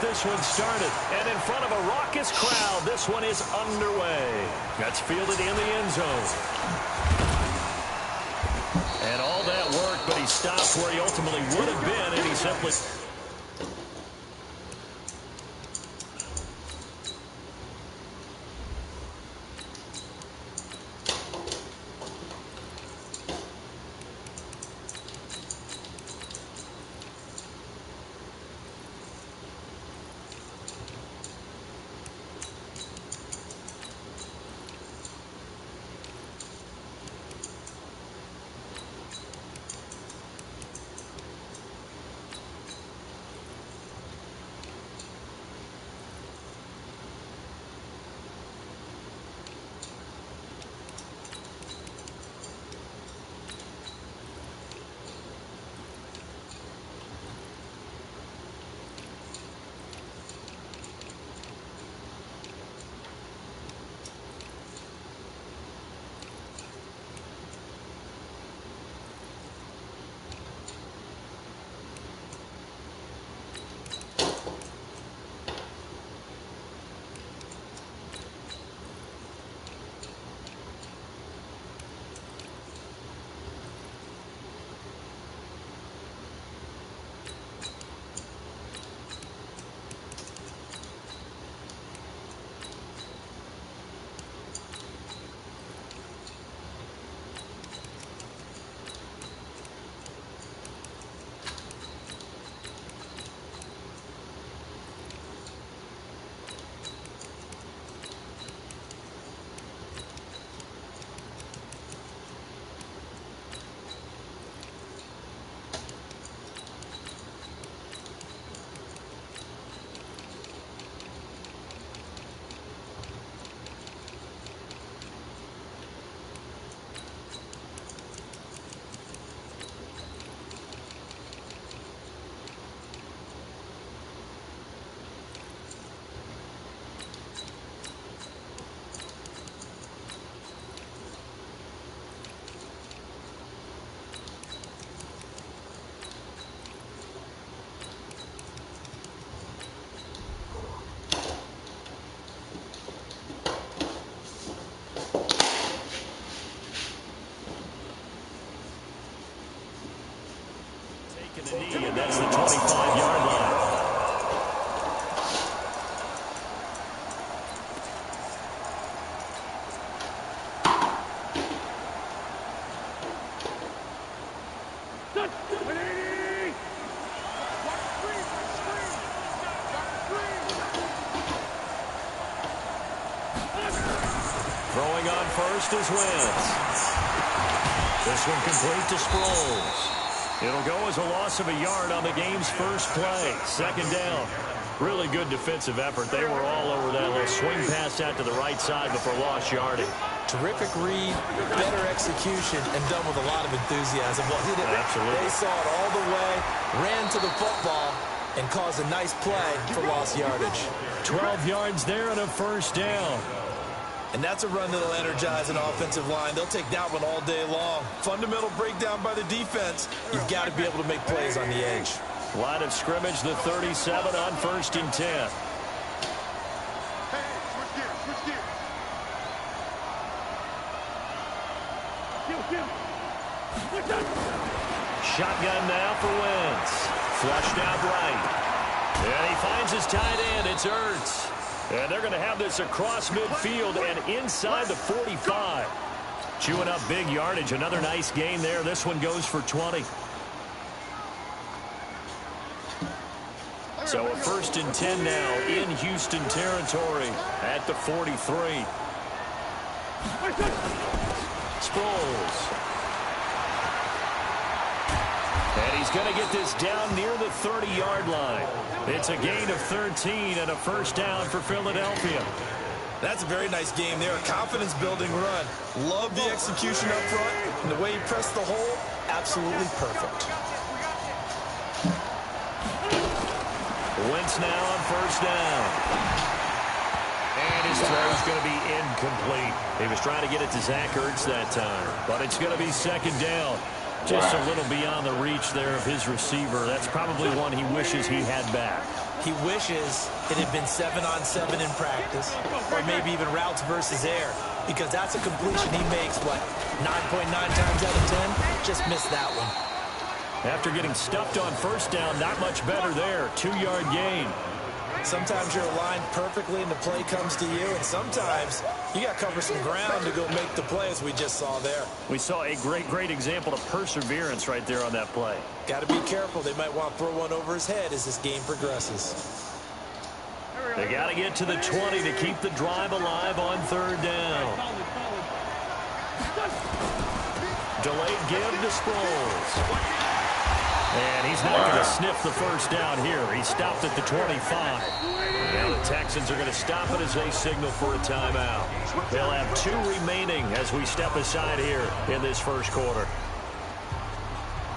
this one started. And in front of a raucous crowd, this one is underway. That's fielded in the end zone. And all that work, but he stopped where he ultimately would have been, and he simply... And that's the 25-yard line. Throwing on first is Wentz. This one complete to Sproles. It'll go as a loss of a yard on the game's first play. Second down. Really good defensive effort. They were all over that little swing pass out to the right side before lost yardage. Terrific read, better execution, and done with a lot of enthusiasm. Well, absolutely. They saw it all the way, ran to the football, and caused a nice play for lost yardage. 12 yards there and a first down. And that's a run that'll energize an offensive line. They'll take that one all day long. Fundamental breakdown by the defense. You've got to be able to make plays on the edge. Line of scrimmage, the 37 on 1st and 10. Shotgun now for Wentz. Flushed out right. And he finds his tight end. It's Ertz. And they're going to have this across midfield and inside the 45. Chewing up big yardage. Another nice gain there. This one goes for 20. So a 1st and 10 now in Houston territory at the 43. Sproles. And he's going to get this down near the 30-yard line. It's a gain of 13 and a first down for Philadelphia. That's a very nice game there. A confidence-building run. Love the execution up front. And the way he pressed the hole, absolutely perfect. Wentz now on first down. And his throw's going to be incomplete. He was trying to get it to Zach Ertz that time. But it's going to be second down. Just a little beyond the reach there of his receiver. That's probably one he wishes he had back. He wishes it had been 7-on-7 in practice, or maybe even routes versus air, because that's a completion he makes, what, 9.9 times out of 10? Just missed that one. After getting stuffed on first down, not much better there. 2-yard gain. Sometimes you're aligned perfectly and the play comes to you, and sometimes you got to cover some ground to go make the play, as we just saw there. We saw a great example of perseverance right there on that play. Got to be careful. They might want to throw one over his head as this game progresses. They got to get to the 20 to keep the drive alive on third down. Delayed give to Sproles. And he's not going to sniff the first down here. He stopped at the 25. Now the Texans are going to stop it as they signal for a timeout. They'll have 2 remaining as we step aside here in this first quarter.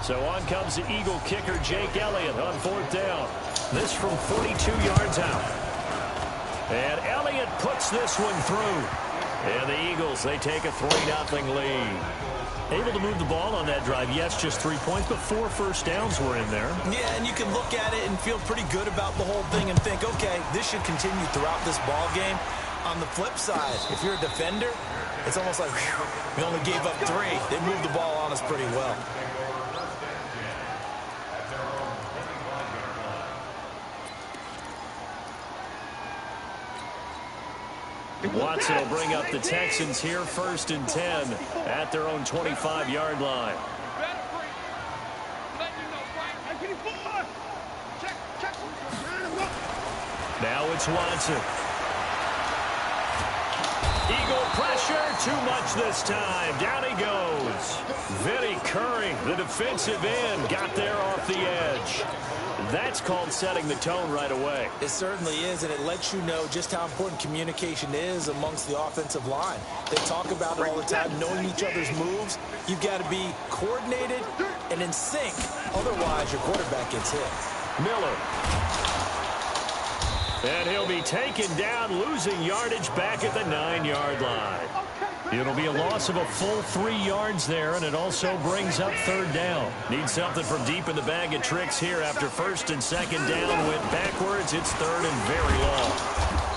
So on comes the Eagle kicker, Jake Elliott, on fourth down. This from 42 yards out. And Elliott puts this one through. And the Eagles, they take a 3-0 lead. Able to move the ball on that drive. Yes, just 3 points, but 4 first downs were in there. Yeah, and you can look at it and feel pretty good about the whole thing and think, okay, this should continue throughout this ball game. On the flip side, if you're a defender, it's almost like, whew, we only gave up 3. They moved the ball on us pretty well. Watson will bring up the Texans here, 1st and 10 at their own 25-yard line. Now it's Watson. Eagle pressure, too much this time. Down he goes. Vinny Curry, the defensive end, got there off the edge. That's called setting the tone right away. It certainly is, and it lets you know just how important communication is amongst the offensive line. They talk about it all the time, knowing each other's moves. You've got to be coordinated and in sync. Otherwise, your quarterback gets hit. Miller. And he'll be taken down, losing yardage back at the 9-yard line. It'll be a loss of a full 3 yards there, and it also brings up third down. Need something from deep in the bag of tricks here after 1st and 2nd down. Went backwards. It's 3rd and very long.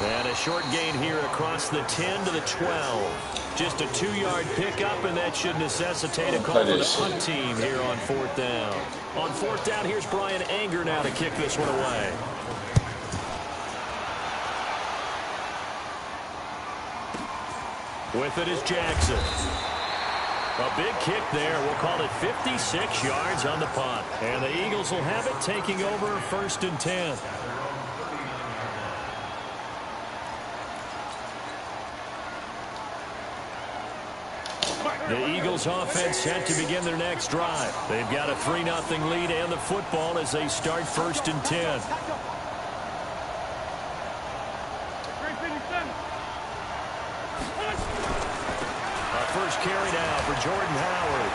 And a short gain here across the 10 to the 12. Just a 2-yard pickup, and that should necessitate a call for the punt team here on 4th down. On 4th down, here's Brian Anger now to kick this one away. With it is Jackson. A big kick there. We'll call it 56 yards on the punt. And the Eagles will have it, taking over 1st and 10. The Eagles offense set to begin their next drive. They've got a 3-0 lead and the football as they start 1st and 10. First carry now for Jordan Howard.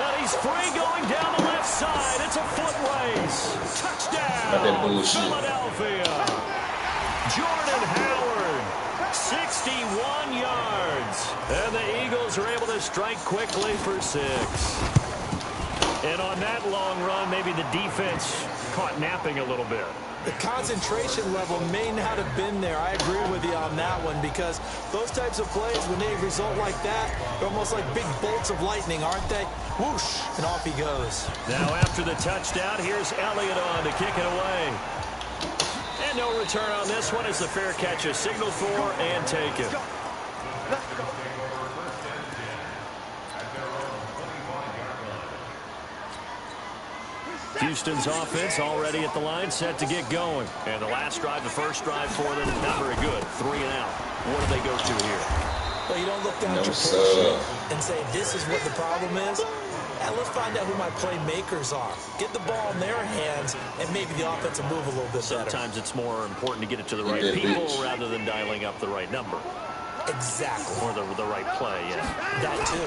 And he's free going down the left side. It's a foot race. Touchdown, Philadelphia. Jordan Howard, 61 yards. And the Eagles are able to strike quickly for 6. And on that long run, maybe the defense caught napping a little bit. The concentration level may not have been there. I agree with you on that one, because those types of plays, when they result like that, they're almost like big bolts of lightning, aren't they? Whoosh, and off he goes. Now after the touchdown, here's Elliott on to kick it away. And no return on this one as the fair catch is signaled for and taken. Houston's offense already at the line, set to get going. And the last drive, the first drive for them, not very good. 3 and out. What do they go to here? Well, you don't look down at your play and say, this is what the problem is. And let's find out who my playmakers are. Get the ball in their hands, and maybe the offense will move a little bit better. Sometimes it's more important to get it to the right people rather than dialing up the right number. Exactly. Or the right play, yeah. That too.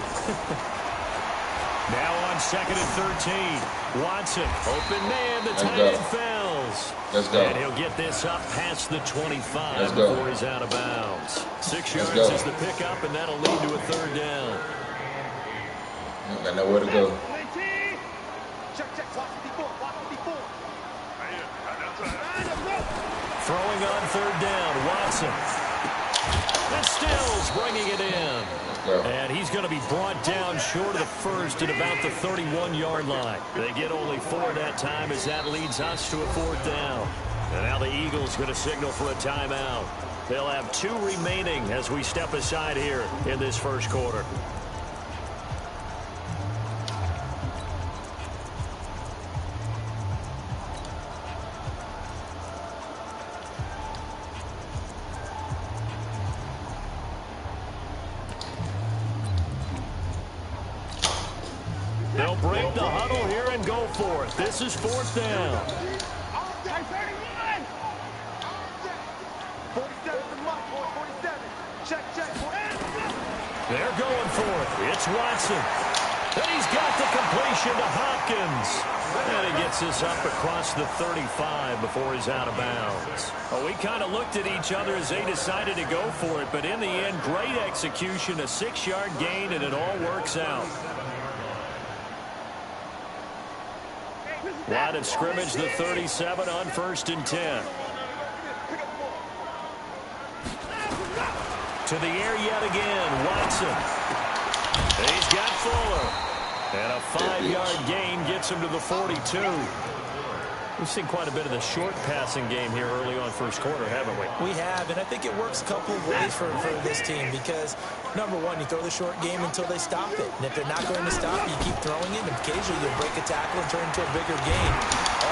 Now on 2nd and 13. Watson, open man, the tight end fails. Let's go. And he'll get this up past the 25 before he's out of bounds. 6 yards is the pickup, and that'll lead to a 3rd down. Got nowhere to go. Throwing on third down, Watson. And Stills bringing it in. And he's going to be brought down short of the first at about the 31-yard line. They get only 4 that time as that leads us to a 4th down. And now the Eagles going to signal for a timeout. They'll have 2 remaining as we step aside here in this first quarter. They'll break the huddle here and go for it. This is 4th down. They're going for it. It's Watson. And he's got the completion to Hopkins. And he gets this up across the 35 before he's out of bounds. Well, we kind of looked at each other as they decided to go for it. But in the end, great execution, a 6-yard gain, and it all works out. Line of scrimmage, the 37 on 1st and 10. To the air yet again, Watson. And he's got Fuller. And a 5-yard gain gets him to the 42. We've seen quite a bit of the short passing game here early on first quarter, haven't we? We have, and I think it works a couple of ways for this team because, number one, you throw the short game until they stop it. And if they're not going to stop it, you keep throwing it, and occasionally you'll break a tackle and turn into a bigger gain.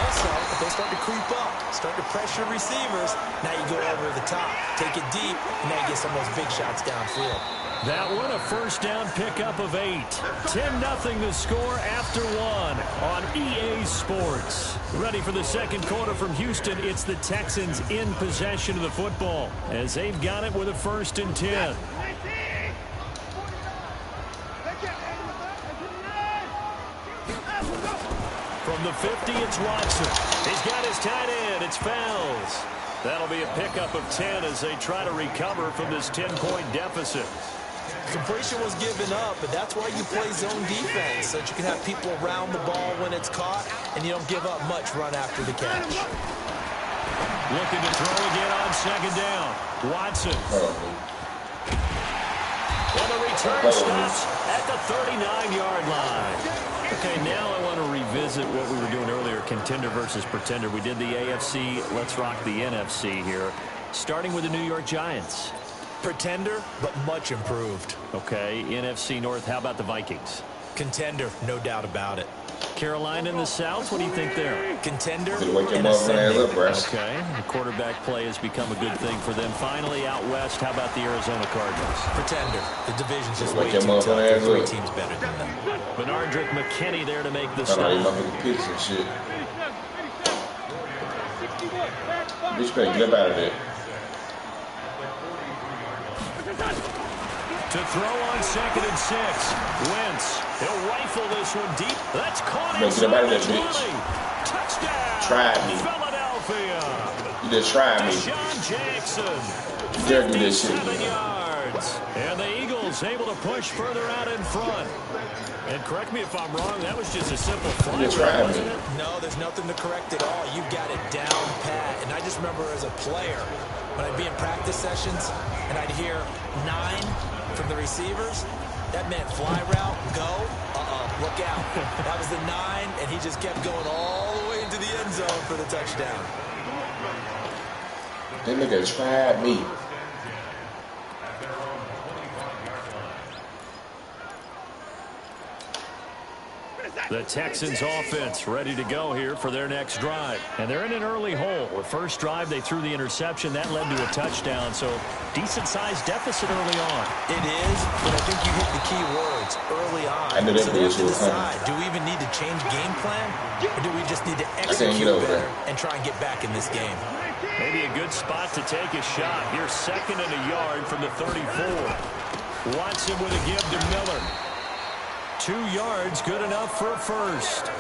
Also, if they start to creep up, start to pressure receivers, now you go over the top, take it deep, and now you get some of those big shots downfield. That one a first down pickup of 8. 10-0 the score after 1 on EA Sports. Ready for the second quarter from Houston. It's the Texans in possession of the football as they've got it with a 1st and 10. From the 50, it's Watson. He's got his tight end. It's Fells. That'll be a pickup of 10 as they try to recover from this 10-point deficit. Completion was given up, but that's why you play zone defense, so that you can have people around the ball when it's caught, and you don't give up much run after the catch. Looking to throw again on 2nd down. Watson. And the return stops at the 39-yard line. Okay, now I want to revisit what we were doing earlier, contender versus pretender. We did the AFC. Let's rock the NFC here, starting with the New York Giants. Pretender, but much improved. Okay, NFC North, how about the Vikings? Contender, no doubt about it. Carolina in the South, what do you think there? Contender and ascending. Okay, the quarterback play has become a good thing for them. Finally, out west, how about the Arizona Cardinals? Pretender. The division's just way too tough. There are 3 teams better than them. Benardrick McKinney there to make the stop. Bitch, better get up out of there. To throw on 2nd and 6. Wentz. He'll rifle this one deep. That's caught inside the 20. Touchdown. Tried me. Philadelphia. You just tried me. Deshaun Jackson. You dare do this shit. 57 yards. And the Eagles able to push further out in front. And correct me if I'm wrong, that was just a simple fly, wasn't it? No, there's nothing to correct at all. You got it down pat. And I just remember as a player, when I'd be in practice sessions and I'd hear 9 from the receivers, that meant fly route, go, look out. That was the 9, and he just kept going all the way into the end zone for the touchdown. That nigga tried me. The Texans offense ready to go here for their next drive. And they're in an early hole. The first drive, they threw the interception. That led to a touchdown, so decent-sized deficit early on. It is, but I think you hit the key words early on. I knew that so they have to decide, do we even need to change game plan, or do we just need to execute better and try and get back in this game? Maybe a good spot to take a shot. Here's 2nd and a yard from the 34. Watson with a give to Miller. 2 yards, good enough for a first.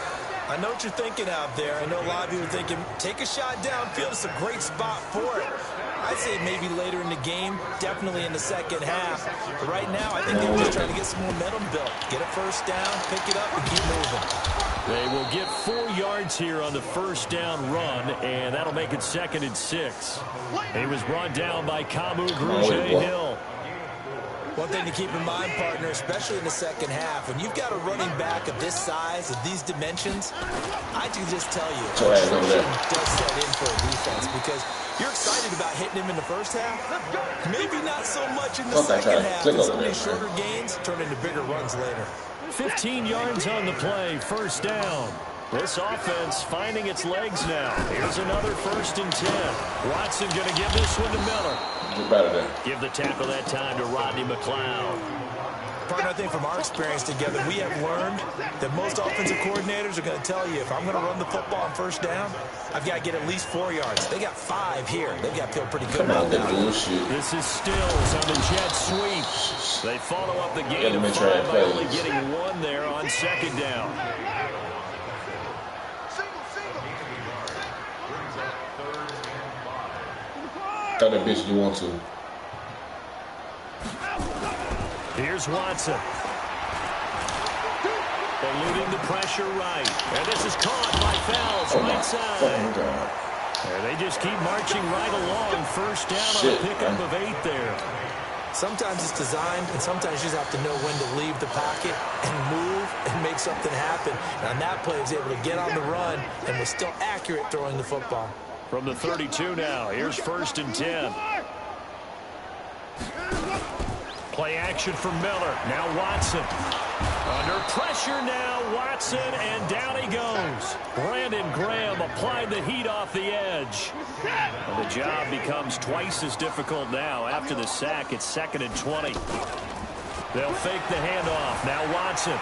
I know what you're thinking out there. I know a lot of you are thinking, take a shot downfield. It's a great spot for it. I'd say maybe later in the game, definitely in the second half. But right now, I think they were just trying to get some momentum built. Get a first down, pick it up, and keep moving. They will get 4 yards here on the first down run, and that'll make it 2nd and 6. He was brought down by Kamu Grugier-Hill. One thing to keep in mind, partner, especially in the second half, when you've got a running back of this size, of these dimensions, I can just tell you, attrition does set in for a defense because you're excited about hitting him in the first half. Maybe not so much in the second half. Some of these shorter gains turn into bigger runs later. 15 yards on the play, first down. This offense finding its legs now. Here's another 1st and 10. Watson going to give this one to Miller. Give the tackle that time to Rodney McLeod. Partner, I think from our experience together, we have learned that most offensive coordinators are going to tell you, if I'm going to run the football on first down, I've got to get at least 4 yards. They got 5 here. They've got to feel pretty good about that. This is Stills on the jet sweep. They follow up the game to 5 by only getting 1 there on 2nd down. Got that bitch you want to. Here's Watson. Eluding the pressure right. And this is caught by Fowles right side. And they just keep marching right along. First down on a pickup of 8 there. Sometimes it's designed, and sometimes you just have to know when to leave the pocket and move and make something happen. And on that play, he was able to get on the run and was still accurate throwing the football. From the 32 now, here's 1st and 10. Play action from Miller. Now Watson. Under pressure now, Watson, and down he goes. Brandon Graham applied the heat off the edge. And the job becomes twice as difficult now. After the sack, it's 2nd and 20. They'll fake the handoff. Now Watson.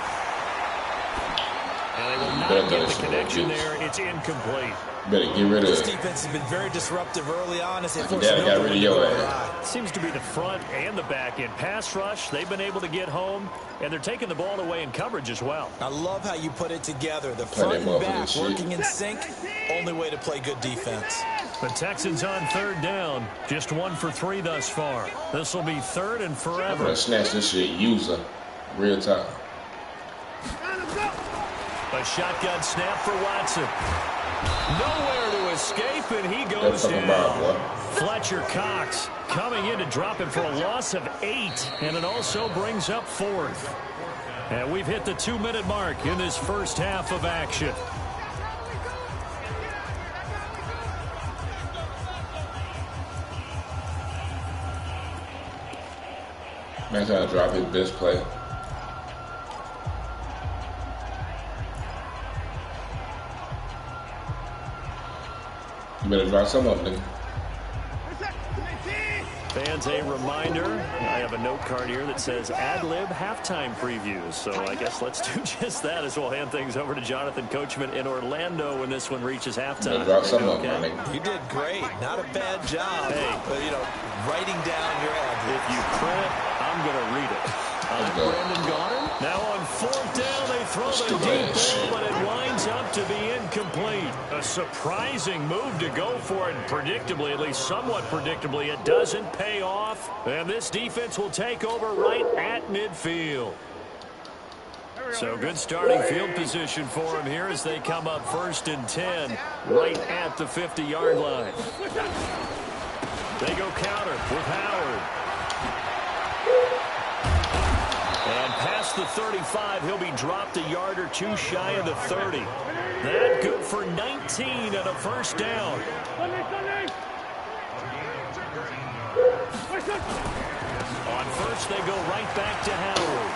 And they will not get the connection there. It's incomplete. Better get rid of this it. defense has been very disruptive early on as they force got rid of your ass. Seems to be the front and the back end. Pass rush, they've been able to get home, and they're taking the ball away in coverage as well. I love how you put it together. The front and back working in sync, only way to play good defense. The Texans on 3rd down, just 1 for 3 thus far. This will be 3rd and forever. I'm gonna snatch this shit, user, real time. A shotgun snap for Watson. Nowhere to escape, and he goes down. Fletcher Cox coming in to drop him for a loss of 8, and it also brings up 4th. And we've hit the 2-minute mark in this first half of action. Man trying to drop his best play. You better drop some up, nigga. Fans, a reminder, I have a note card here that says ad-lib halftime previews. So I guess let's do just that as we'll hand things over to Jonathan Coachman in Orlando when this one reaches halftime. Drop some up, my nigga. You did great. Not a bad job. Hey, but, you know, writing down your ad-lib. If you print it, I'm going to read it. Brandon Goddard. Now on 4th down, they throw the deep ball, but it winds up to be incomplete. A surprising move to go for it, and predictably, at least somewhat predictably, it doesn't pay off. And this defense will take over right at midfield. So good starting field position for them here as they come up 1st and 10, right at the 50-yard line. They go counter with Howard. And past the 35, he'll be dropped a yard or 2 shy of the 30. That good for 19 and a first down. On first, they go right back to Howard.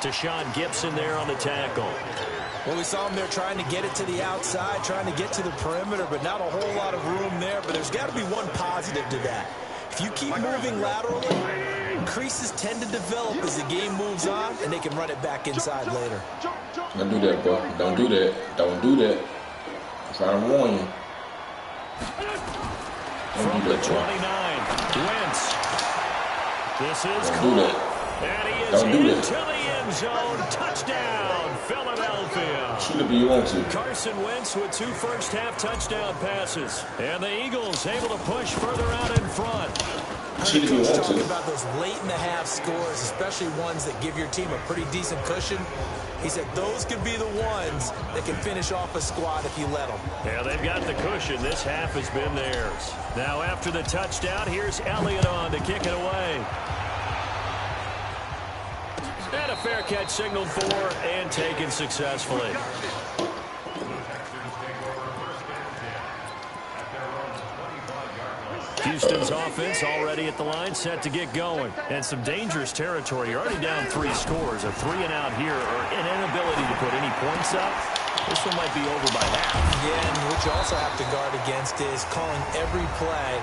Tashawn Gibson there on the tackle. Well, we saw him there trying to get it to the outside, trying to get to the perimeter, but not a whole lot of room there. But there's got to be one positive to that. If you keep moving laterally, creases tend to develop as the game moves on, and they can run it back inside later. Don't do that, bro. Don't do that. Don't do that. I'm trying to warn you. From the 29, Wentz. This is cool. And he is into the end zone. Touchdown, Philadelphia. Shoot it if you want to. Carson Wentz with 2 first-half touchdown passes. And the Eagles able to push further out in front. cheat if you want Talk to. about those late in the half scores, especially ones that give your team a pretty decent cushion. He said those could be the ones that can finish off a squad if you let them. Yeah, they've got the cushion. This half has been theirs. Now after the touchdown, here's Elliott on to kick it away. And a fair catch signaled for and taken successfully. Houston's offense already at the line, set to get going. And some dangerous territory. You're already down 3 scores. A 3-and-out here or an inability to put any points up. This one might be over by half. Yeah, and what you also have to guard against is calling every play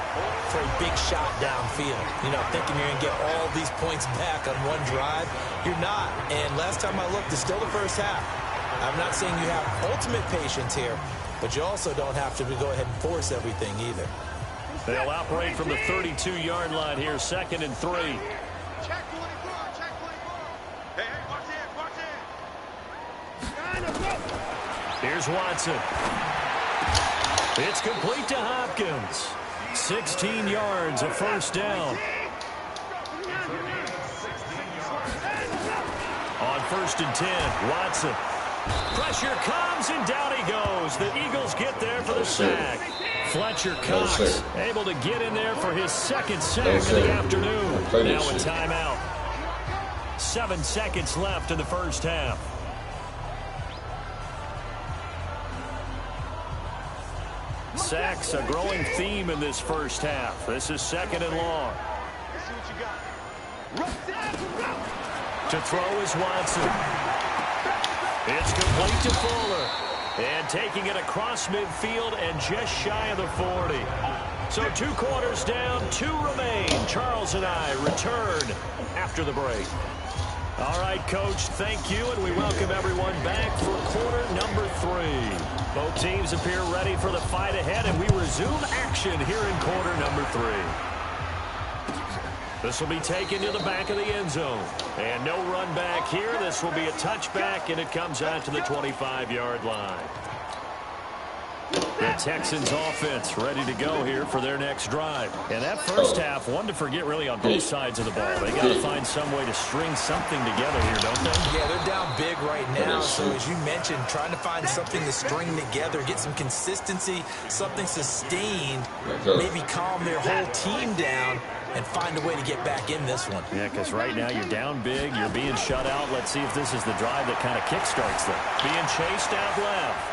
for a big shot downfield. You know, thinking you're going to get all these points back on one drive. You're not. And last time I looked, it's still the first half. I'm not saying you have ultimate patience here, but you also don't have to go ahead and force everything either. They'll operate from the 32-yard line here, 2nd and 3. Here's Watson. It's complete to Hopkins. 16 yards, a first down. On 1st and 10, Watson. Pressure comes, and down he goes. The Eagles get there for the sack. Fletcher Cox able to get in there for his 2nd sack of the afternoon. Now a timeout. 7 seconds left in the first half. Sacks, a growing theme in this first half. This is 2nd and long. To throw is Watson. It's complete to Fuller. And taking it across midfield and just shy of the 40. So 2 quarters down, 2 remain. Charles and I return after the break. All right, Coach, thank you, and we welcome everyone back for quarter number 3. Both teams appear ready for the fight ahead, and we resume action here in quarter number 3. This will be taken to the back of the end zone. And no run back here. This will be a touchback, and it comes out to the 25-yard line. The Texans offense ready to go here for their next drive. And that first half, one to forget really on both sides of the ball. They got to find some way to string something together here, don't they? Yeah, they're down big right now. So as you mentioned, trying to find something to string together, get some consistency, something sustained, maybe calm their whole team down and find a way to get back in this one. Yeah, because right now you're down big, you're being shut out. Let's see if this is the drive that kind of kickstarts them. Being chased out left.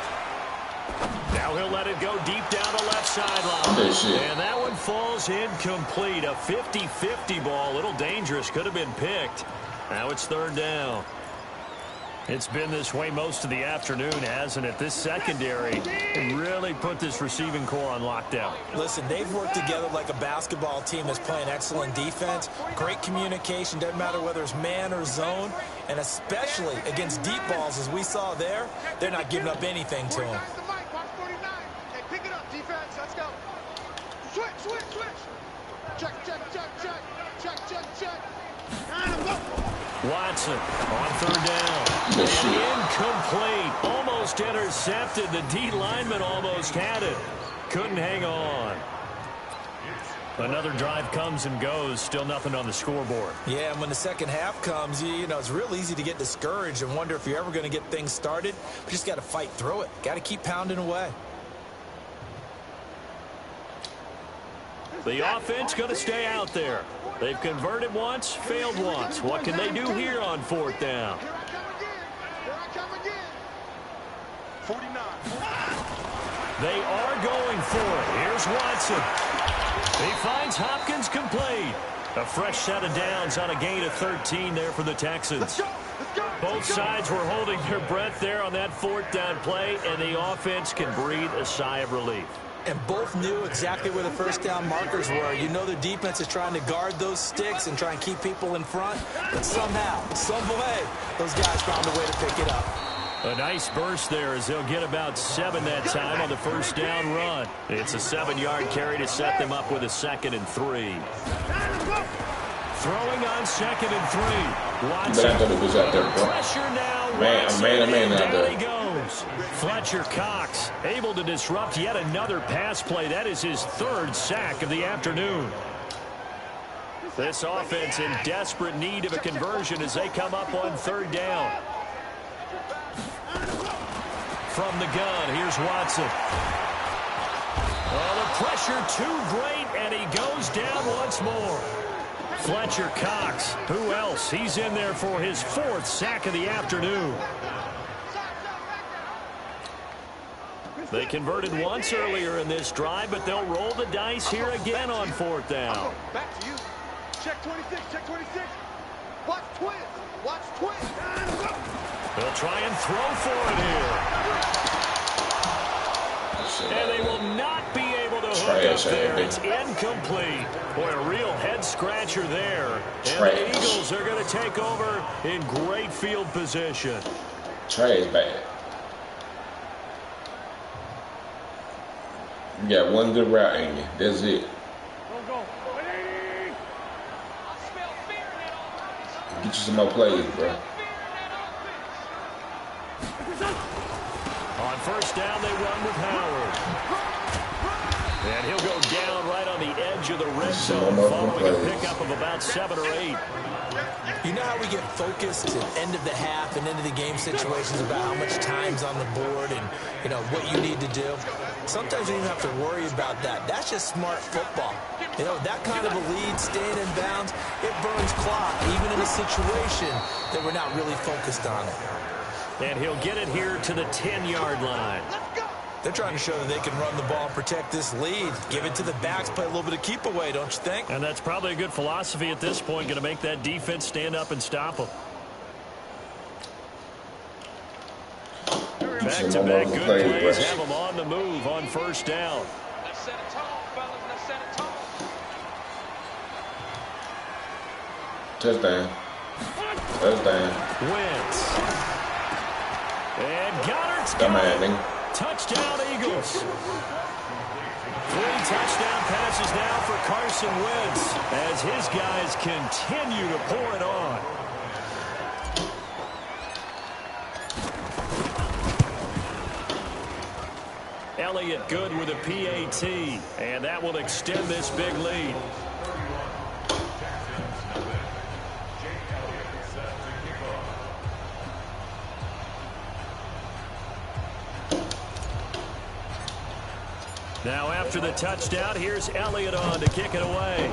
Now he'll let it go deep down the left sideline. And that one falls incomplete. A 50-50 ball, a little dangerous, could have been picked. Now it's 3rd down. It's been this way most of the afternoon, hasn't it? This secondary really put this receiving core on lockdown. Listen, they've worked together like a basketball team that's playing excellent defense. Great communication, doesn't matter whether it's man or zone. And especially against deep balls, as we saw there, they're not giving up anything to them. Pick it up, defense. Let's go. Switch. Check. Watson on 3rd down. And incomplete. Almost intercepted. The D lineman almost had it. Couldn't hang on. Another drive comes and goes. Still nothing on the scoreboard. Yeah, and when the second half comes, you know, it's real easy to get discouraged and wonder if you're ever going to get things started. But just got to fight through it. Got to keep pounding away. The offense going to stay out there. They've converted once, failed once. What can they do here on 4th down? Here I come again. 49. They are going for it. Here's Watson. He finds Hopkins complete. A fresh set of downs on a gain of 13 there for the Texans. Both sides were holding their breath there on that 4th down play, and the offense can breathe a sigh of relief. And both knew exactly where the first down markers were. You know the defense is trying to guard those sticks and try and keep people in front. But somehow, some way, those guys found a way to pick it up. A nice burst there as they'll get about 7 that time on the first down run. It's a 7-yard carry to set them up with a 2nd and 3. Throwing on 2nd and 3. Watson. Pressure now. Man out Down he there. goes. Fletcher Cox able to disrupt yet another pass play. That is his 3rd sack of the afternoon. This offense in desperate need of a conversion as they come up on third down. From the gun, here's Watson. Oh, the pressure too great, and he goes down once more. Fletcher Cox, who else? He's in there for his 4th sack of the afternoon. They converted once earlier in this drive, but they'll roll the dice here again on 4th down. Back to you. Check 26, check 26. Watch twins, watch twins. They'll try and throw for it here. And they will not be able to hook up there. It's incomplete. Boy, a real head-scratcher there. And the Eagles are going to take over in great field position. Trey is bad. You got one good route in you. That's it. Get you some more plays, bro. On first down, they run with Howard. And he'll go down right on the edge of the red zone following a pickup of about 7 or 8. You know how we get focused at end of the half and into the game situations about how much time's on the board and, you know, what you need to do? Sometimes you don't even have to worry about that. That's just smart football. You know, that kind of a lead, staying in bounds, it burns clock, even in a situation that we're not really focused on it. And he'll get it here to the 10-yard line. They're trying to show that they can run the ball and protect this lead. Give it to the backs, play a little bit of keep away, don't you think? And that's probably a good philosophy at this point, going to make that defense stand up and stop them. Back-to-back good plays have them on the move on first down. Let's set a tone, fellas. Let's set a tone. Touchdown. Touchdown. Wentz. And Goddard's Come got on, it. nigga. Touchdown, Eagles. 3 touchdown passes now for Carson Wentz as his guys continue to pour it on. Elliott good with a PAT, and that will extend this big lead. Now after the touchdown, here's Elliott on to kick it away.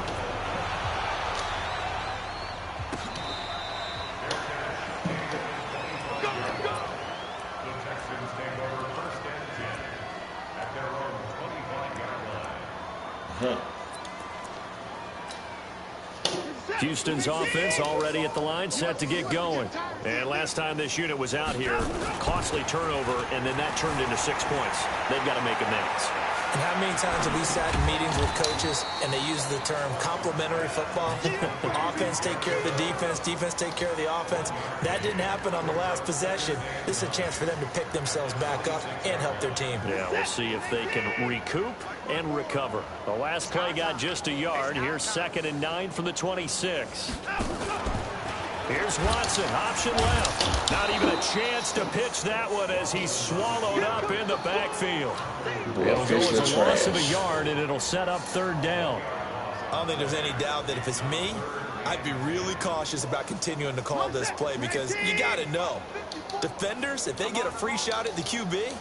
Houston's offense already at the line, set to get going. And last time this unit was out here, costly turnover, and then that turned into 6 points. They've got to make amends. And how many times have we sat in meetings with coaches and they use the term complementary football? Offense take care of the defense, defense take care of the offense. That didn't happen on the last possession. This is a chance for them to pick themselves back up and help their team. Yeah, we'll see if they can recoup and recover. The last play got just a yard. Here's 2nd and 9 from the 26. Here's Watson, option left. Not even a chance to pitch that one as he's swallowed up in the backfield. It'll go as a loss of a yard, and it'll set up 3rd down. I don't think there's any doubt that if it's me, I'd be really cautious about continuing to call this play because you got to know. Defenders, if they get a free shot at the QB,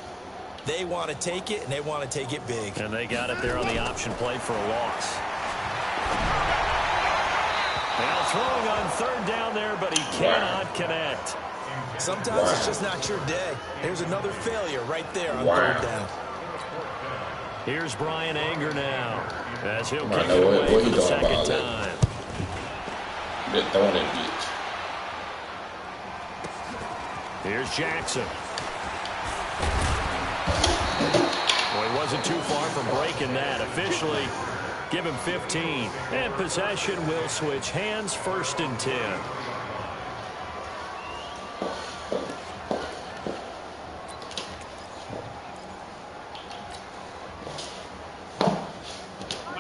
they want to take it, and they want to take it big. And they got it there on the option play for a loss. Now throwing on 3rd down there, but he cannot connect. Sometimes it's just not your day. There's another failure right there on 3rd down. Here's Brian Anger now, as he'll kick it away for the 2nd time. They're throwing that bitch. Here's Jackson. Well, he wasn't too far from breaking that. Officially, give him 15. And possession will switch hands, 1st and 10.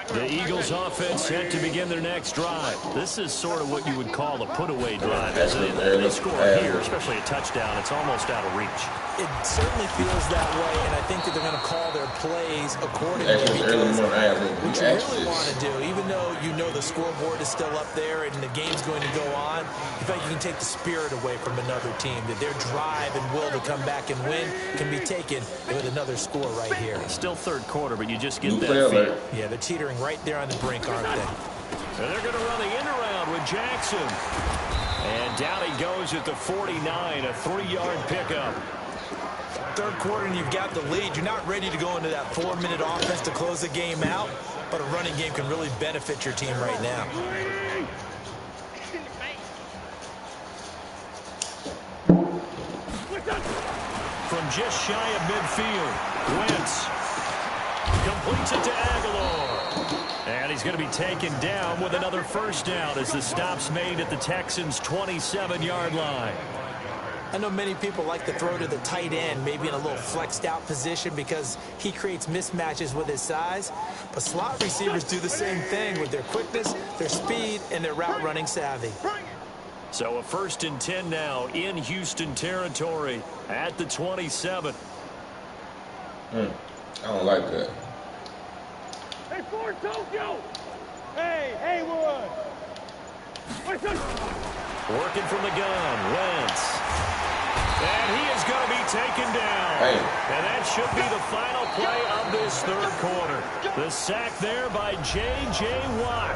The Eagles offense set to begin their next drive. This is sort of what you would call a put-away drive, isn't it? They score here, especially a touchdown. It's almost out of reach. It certainly feels that way, and I think that they're going to call their plays accordingly. Actually, Because what you really this. want to do, even though you know the scoreboard is still up there and the game's going to go on, in fact, you can take the spirit away from another team, that their drive and will to come back and win can be taken with another score right here. Still third quarter, but you just get that feel. Yeah, they're teetering right there on the brink, aren't they? And they're going to run the end around with Jackson. And down he goes at the 49, a 3-yard pickup. Third quarter and you've got the lead. You're not ready to go into that 4-minute offense to close the game out, but a running game can really benefit your team right now. From just shy of midfield, Wentz completes it to Aguilar. And he's going to be taken down with another first down as the stop's made at the Texans' 27-yard line. I know many people like to throw to the tight end, maybe in a little flexed out position because he creates mismatches with his size. But slot receivers do the same thing with their quickness, their speed, and their route running savvy. So a 1st and 10 now in Houston territory at the 27. I don't like that. Hey, Ford, Tokyo! Hey, Haywood! Working from the gun, Wentz. And he is going to be taken down. Hey. And that should be the final play of this third quarter. The sack there by J.J. Watt.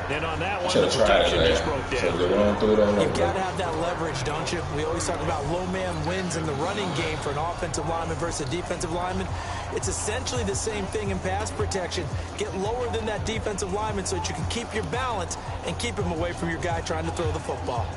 And on that one, the protection just broke down. You've got to have that leverage, don't you? We always talk about low man wins in the running game for an offensive lineman versus a defensive lineman. It's essentially the same thing in pass protection. Get lower than that defensive lineman so that you can keep your balance and keep him away from your guy trying to throw the football.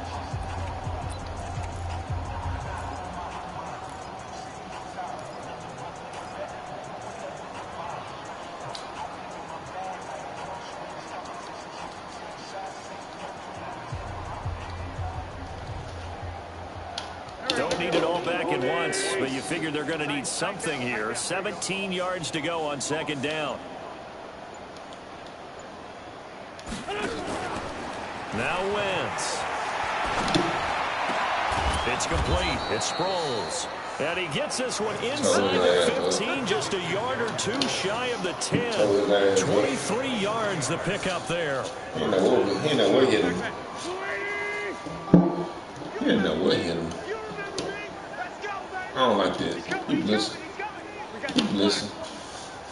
Don't need it all back at once, but you figure they're going to need something here. 17 yards to go on second down. Now Wentz. It's complete. It's Sproles. And he gets this one inside the 15, just a yard or two shy of the 10. 23 yards the pickup there. He didn't know what hit him. He didn't know what hit him. I don't like this. You listen. You listen.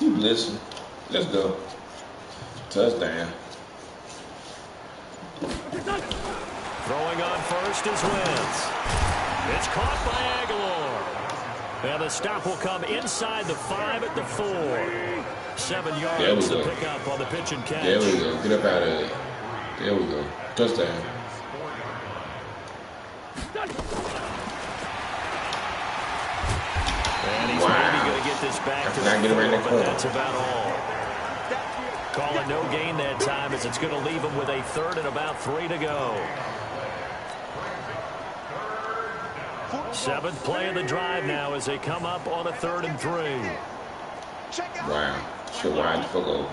You listen. Let's go. Touchdown. Throwing on first is Wentz. It's caught by Aguilar. And the stop will come inside the 5 at the 4. 7 yards to pick up on the pitch and catch. There we go. Get up out of there. There we go. Touchdown. And he's maybe going to get this back to the 4, but that's about all. Call it no gain that time as it's going to leave him with a 3rd and about 3 to go. 7th play of the drive now as they come up on a 3rd and 3. Wow. Shit, why the fuck over?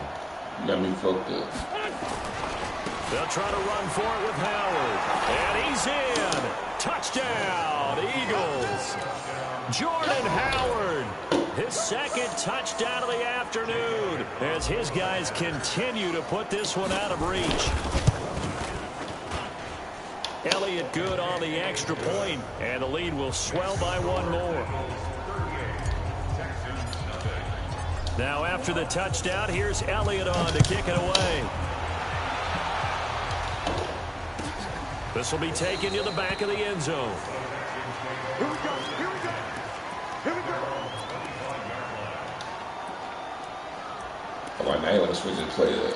You got me fucked up. They'll try to run for it with Howard. And he's in. Touchdown, Eagles. Jordan Howard, his 2nd touchdown of the afternoon as his guys continue to put this one out of reach. Elliott good on the extra point, and the lead will swell by 1 more. Now after the touchdown, here's Elliott on to kick it away. This will be taken to the back of the end zone. Here we go. Here we go. Here we go. Oh, now you want to switch the play up.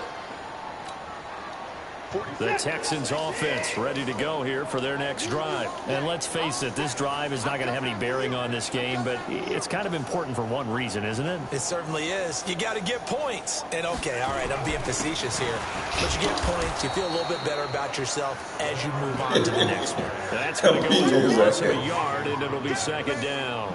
The Texans offense ready to go here for their next drive. And let's face it, this drive is not going to have any bearing on this game, but it's kind of important for one reason, isn't it? It certainly is. You got to get points. And okay, all right, I'm being facetious here. But you get points, you feel a little bit better about yourself as you move on to the next one. That's going to go as a loss of a yard, and it'll be 2nd down.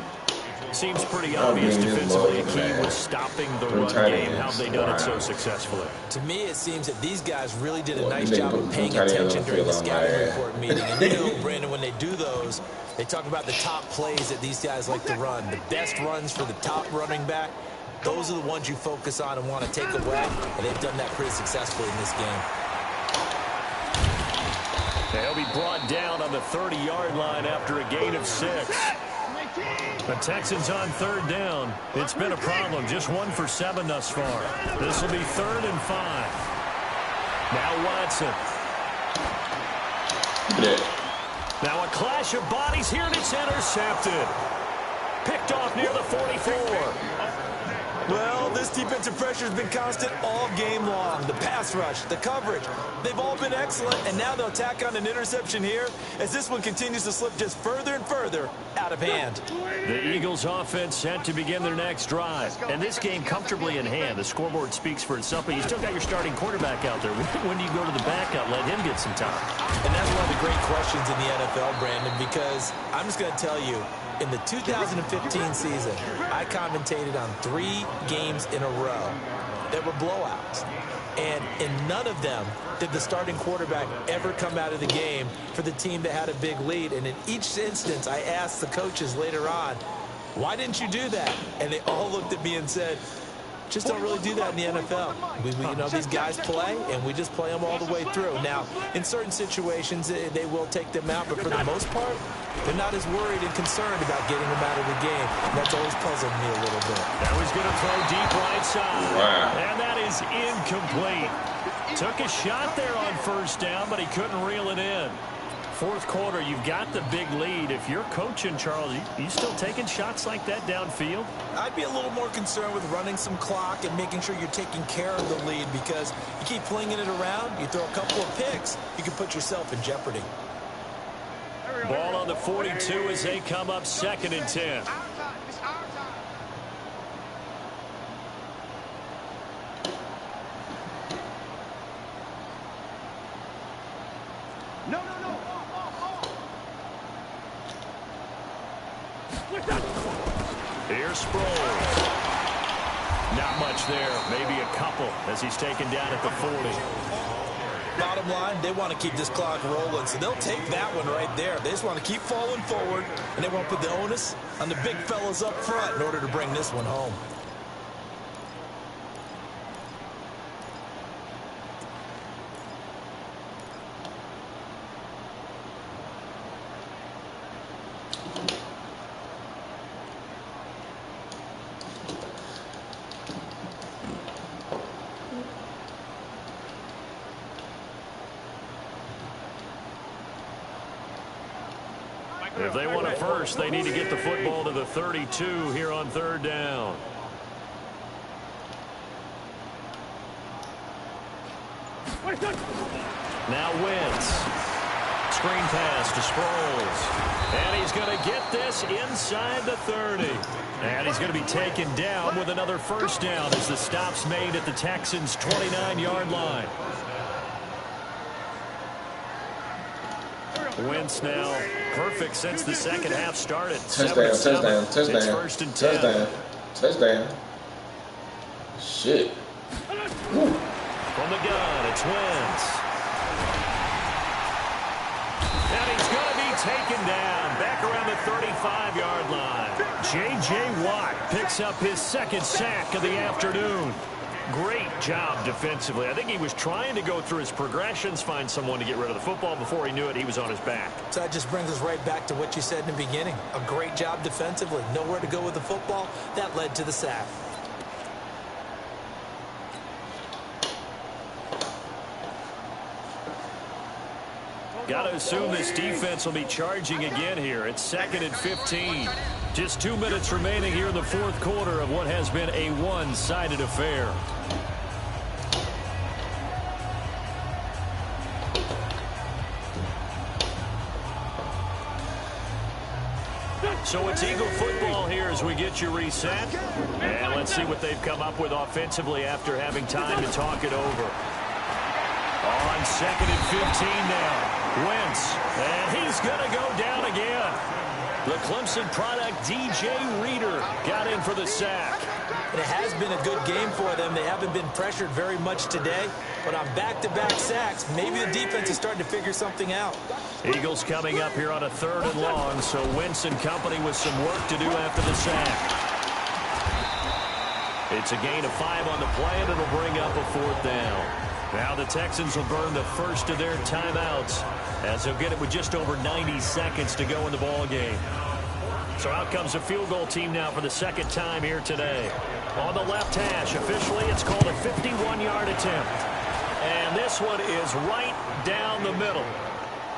Seems pretty Oh, obvious man, defensively. this A key ball, was stopping the Three run tight game. How ends. have they done it so Wow. successfully? To me, it seems that these guys really did a Well, nice they job put of the paying tight ends on attention the during the field on scouting my report meeting. And you know, Brandon, when they do those, they talk about the top plays that these guys like to run. The best runs for the top running back, those are the ones you focus on and want to take away. And they've done that pretty successfully in this game. They'll be brought down on the 30-yard line after a gain of 6. The Texans on third down. It's been a problem. Just 1 for 7 thus far. This will be 3rd and 5. Now Watson. Now a clash of bodies here, and it's intercepted. Picked off near the 44. Well, this defensive pressure has been constant all game long. The pass rush, the coverage, they've all been excellent, and now they'll tack on an interception here as this one continues to slip just further and further out of hand. The Eagles offense set to begin their next drive. And this game comfortably in hand. The scoreboard speaks for itself, but you still got your starting quarterback out there. When do you go to the backup, let him get some time? And that's one of the great questions in the NFL, Brandon, because I'm just going to tell you, in the 2015 season, I commentated on 3 games in a row that were blowouts. And in none of them did the starting quarterback ever come out of the game for the team that had a big lead. And in each instance, I asked the coaches later on, why didn't you do that? And they all looked at me and said, just don't really do that in the NFL. You know, these guys play, and we just play them all the way through. Now, in certain situations, they will take them out, but for the most part, they're not as worried and concerned about getting them out of the game. And that's always puzzled me a little bit. Now he's going to throw deep right side. Wow. And that is incomplete. Took a shot there on first down, but he couldn't reel it in. Fourth quarter, you've got the big lead. If you're coaching, Charles, you still taking shots like that downfield? I'd be a little more concerned with running some clock and making sure you're taking care of the lead, because you keep flinging it around, you throw a couple of picks, you can put yourself in jeopardy. Ball on the 42 as they come up 2nd and 10. Here's Sproles. Not much there. Maybe a couple as he's taken down at the 40. Bottom line, they want to keep this clock rolling, so they'll take that one right there. They just want to keep falling forward, and they want to put the onus on the big fellas up front in order to bring this one home. If they want a first, they need to get the football to the 32 here on 3rd down. Now Wentz. Screen pass to Sproles. And he's going to get this inside the 30. And he's going to be taken down with another first down as the stop's made at the Texans' 29-yard line. Wentz now perfect since the second half started. Touchdown. It's 1st and 10. Touchdown. Shit. Woo. From the gun, it's Wentz. And he's going to be taken down back around the 35-yard line. J.J. Watt picks up his 2nd sack of the afternoon. Great job defensively. I think he was trying to go through his progressions, find someone to get rid of the football. Before he knew it, he was on his back. So that just brings us right back to what you said in the beginning. A great job defensively. Nowhere to go with the football. That led to the sack. Got to assume this defense will be charging again here. It's 2nd and 15. Just 2 minutes remaining here in the fourth quarter of what has been a one-sided affair. So it's Eagle football here as we get you reset. And let's see what they've come up with offensively after having time to talk it over. On 2nd and 15 now. Wentz, and he's going to go down again. The Clemson product, DJ Reader, got in for the sack. And it has been a good game for them. They haven't been pressured very much today, but on back-to-back sacks, maybe the defense is starting to figure something out. Eagles coming up here on a 3rd and long, so Wentz and company with some work to do after the sack. It's a gain of 5 on the play, and it'll bring up a 4th down. Now the Texans will burn the first of their timeouts as they'll get it with just over 90 seconds to go in the ball game. So out comes a field goal team now for the 2nd time here today. On the left hash, officially it's called a 51-yard attempt. And this one is right down the middle.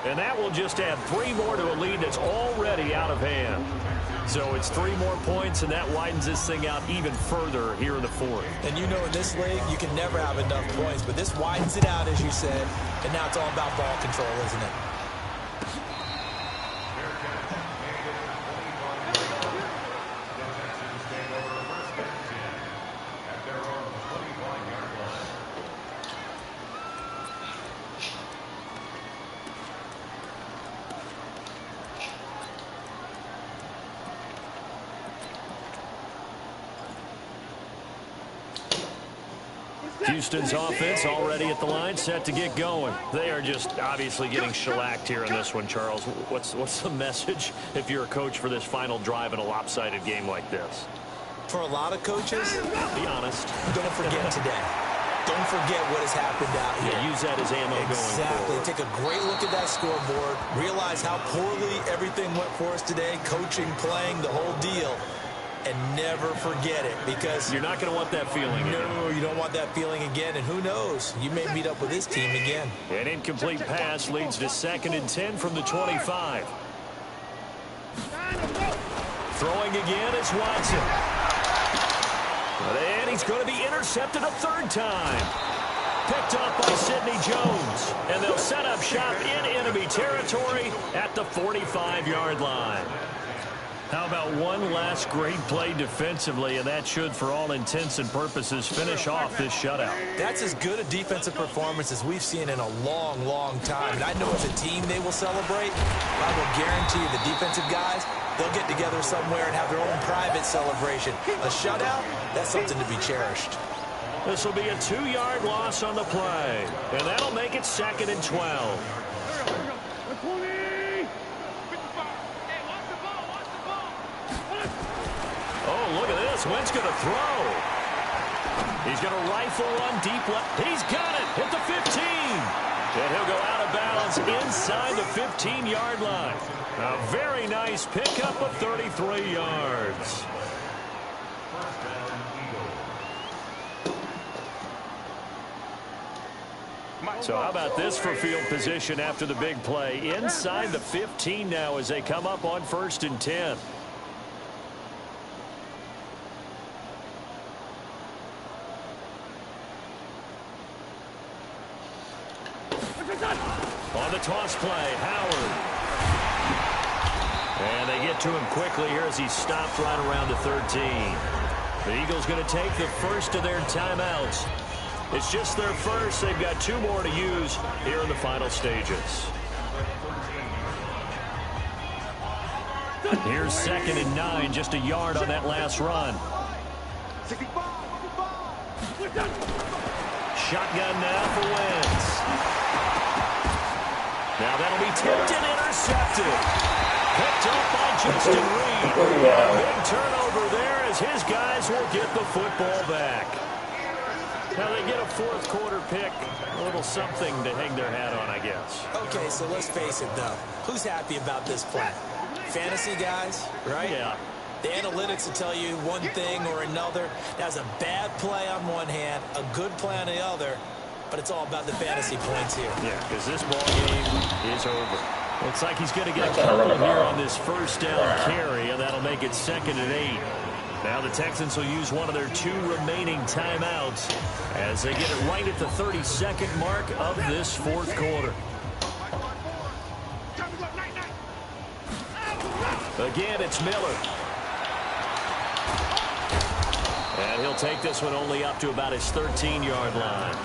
And that will just add 3 more to a lead that's already out of hand. So it's 3 more points, and that widens this thing out even further here in the 4th. And you know in this league, you can never have enough points, but this widens it out, as you said, and now it's all about ball control, isn't it? Houston's offense already at the line, set to get going. They are just obviously getting shellacked here in this one, Charles. What's the message if you're a coach for this final drive in a lopsided game like this? For a lot of coaches, be honest. Don't forget today. Don't forget what has happened out here. Yeah, use that as ammo going forward. Take a great look at that scoreboard. Realize how poorly everything went for us today. Coaching, playing, the whole deal. And never forget it, because you're not going to want that feeling again. No, you don't want that feeling again, and who knows, you may meet up with this team again. An incomplete pass leads to 2nd and 10 from the 25. Throwing again is Watson. And he's going to be intercepted a 3rd time. Picked up by Sidney Jones, and they'll set up shop in enemy territory at the 45-yard line. How about one last great play defensively, and that should, for all intents and purposes, finish off this shutout. That's as good a defensive performance as we've seen in a long, long time. And I know as a team they will celebrate. I will guarantee you the defensive guys, they'll get together somewhere and have their own private celebration. A shutout, that's something to be cherished. This will be a 2-yard loss on the play, and that'll make it 2nd and 12. Oh, look at this. Wentz going to throw. He's going to rifle one deep left. He's got it at the 15. And he'll go out of bounds inside the 15-yard line. A very nice pickup of 33 yards. So how about this for field position after the big play? Inside the 15 now as they come up on 1st and 10. On the toss play, Howard. And they get to him quickly here as he stopped right around the 13. The Eagles going to take the first of their timeouts. It's just their first. They've got 2 more to use here in the final stages. Here's 2nd and 9, just a yard on that last run. Shotgun now for Wentz. Now that'll be tipped and intercepted. Picked up by Justin Reed. Big turnover there as his guys will get the football back. Now they get a 4th quarter pick. A little something to hang their hat on, I guess. Okay, so let's face it, though. Who's happy about this play? Fantasy guys, right? Yeah. The analytics will tell you one thing or another. That's a bad play on one hand, a good play on the other. But it's all about the fantasy points here. Yeah, because this ball game is over. Looks like he's going to get a couple here on this 1st down carry, and that'll make it 2nd and 8. Now the Texans will use one of their 2 remaining timeouts as they get it right at the 32nd mark of this 4th quarter. Again, it's Miller. And he'll take this one only up to about his 13-yard line.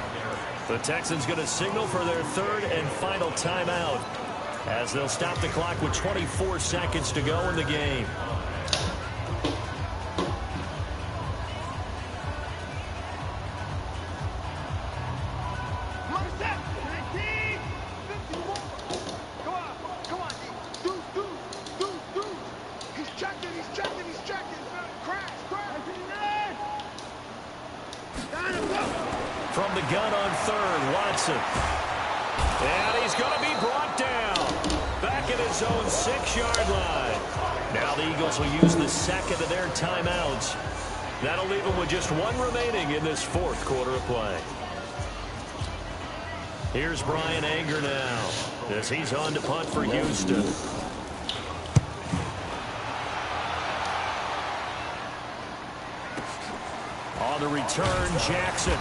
The Texans going to signal for their 3rd and final timeout as they'll stop the clock with 24 seconds to go in the game. From the gun on third, Watson. And he's going to be brought down. Back at his own 6-yard line. Now the Eagles will use the second of their timeouts. That'll leave them with just one remaining in this fourth quarter of play. Here's Brian Anger now as he's on to punt for Houston. On the return, Jackson.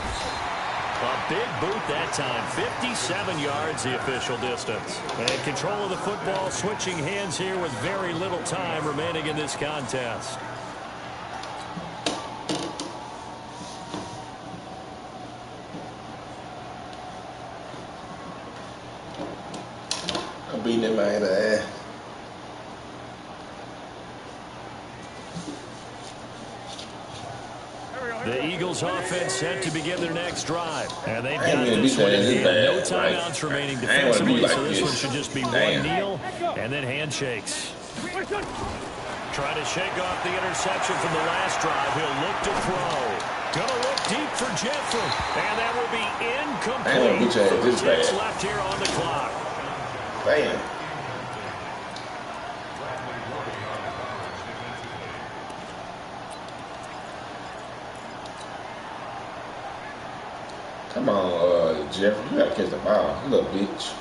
A big boot that time. 57 yards, the official distance. And control of the football, switching hands here with very little time remaining in this contest. I'm beating him out of there. The Eagles offense set to begin their next drive. And they've got this one in hand. No timeouts remaining defensively, so this one should just be one kneel and then handshakes. Trying to shake off the interception from the last drive. He'll look to throw. Going to look deep for Jeffrey. And that will be incomplete. 4 ticks left here on the clock. Bam. Come on, Jeffrey. You got to catch the ball. You little bitch.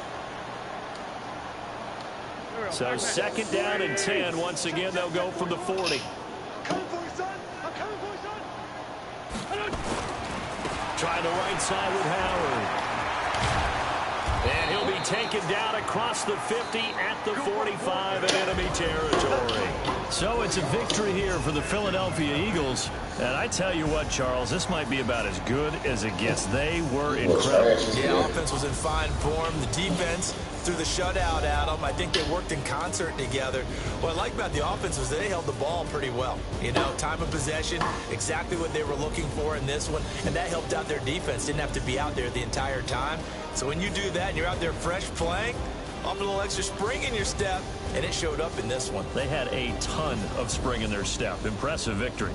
So second down and 10. Once again, they'll go from the 40. I'm coming for you, son. I'm coming for you, son. Trying the right side with Howard. And he'll be taken down across the 50 at the 45 in enemy territory. So it's a victory here for the Philadelphia Eagles. And I tell you what, Charles, this might be about as good as it gets. They were incredible. Yeah, offense was in fine form. The defense threw the shutout at them. I think they worked in concert together. What I like about the offense was they held the ball pretty well. You know, time of possession, exactly what they were looking for in this one. And that helped out their defense. Didn't have to be out there the entire time. So when you do that and you're out there fresh playing, up a little extra spring in your step, and it showed up in this one. They had a ton of spring in their step. Impressive victory.